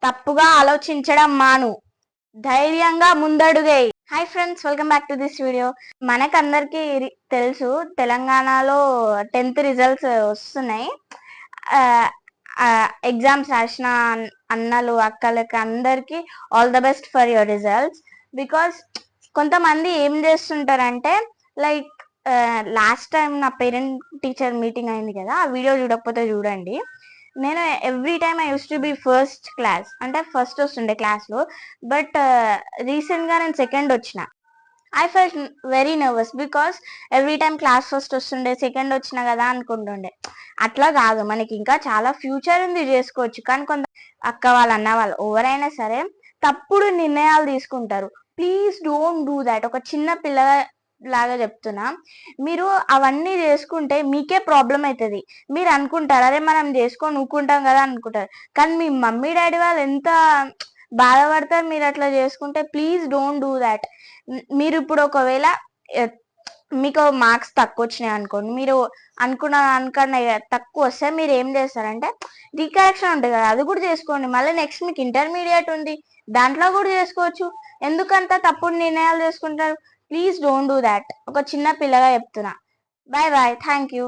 తప్పుగా ఆలోచించడం మాను, ధైర్యంగా ముందడుగేయ్. Hi friends, welcome back to this video. మనకందరికి తెలుసు, తెలంగాణలో 10th రిజల్ట్స్ వస్తున్నాయి. ఎగ్జామ్స్ రాసిన అన్నలు అక్కలకి అందరికి all the best for your results. Because కొంతమంది ఏం చేస్తుంటారంటే, లైక్ లాస్ట్ టైం నా పేరెంట్ టీచర్ మీటింగ్ అయింది కదా, ఆ వీడియో చూడకపోతే చూడండి. నేను every time I use to be first class, అంటే ఫస్ట్ వస్తుండే క్లాస్లో. బట్ రీసెంట్గా నేను సెకండ్ వచ్చిన. I felt very nervous because every time class first వస్తుండే, సెకండ్ వచ్చిన కదా అనుకుంటుండే. అట్లా కాదు, మనకి ఇంకా చాలా ఫ్యూచర్ ఉంది, చేసుకోవచ్చు. కానీ కొంత అక్క వాళ్ళు అన్న వాళ్ళు ఎవరైనా సరే తప్పుడు నిర్ణయాలు తీసుకుంటారు. Please don't do that. ఒక చిన్న పిల్ల లాగా చెప్తున్నా, మీరు అవన్నీ చేసుకుంటే మీకే ప్రాబ్లం అవుతుంది. మీరు అనుకుంటారు, అరే మనం చేసుకొని ఊకుంటాం కదా అనుకుంటారు. కానీ మీ మమ్మీ డాడీ వాళ్ళు ఎంత బాధపడతారు మీరు అట్లా చేసుకుంటే. Please don't do that. మీరు ఇప్పుడు ఒకవేళ మీకు మార్క్స్ తక్కువ వచ్చినాయి అనుకోండి, మీరు అనుకున్న దానికన్నా తక్కువ వస్తే మీరు ఏం చేస్తారంటే రీకరెక్షన్ ఉంటుంది కదా, అది కూడా చేసుకోండి. మళ్ళీ నెక్స్ట్ మీకు ఇంటర్మీడియట్ ఉంది, దాంట్లో కూడా చేసుకోవచ్చు. ఎందుకంత తప్పుడు నిర్ణయాలు చేసుకుంటారు? Please don't do that. ఒక చిన్న పిల్లగా చెప్తున్నా. Bye bye, thank you.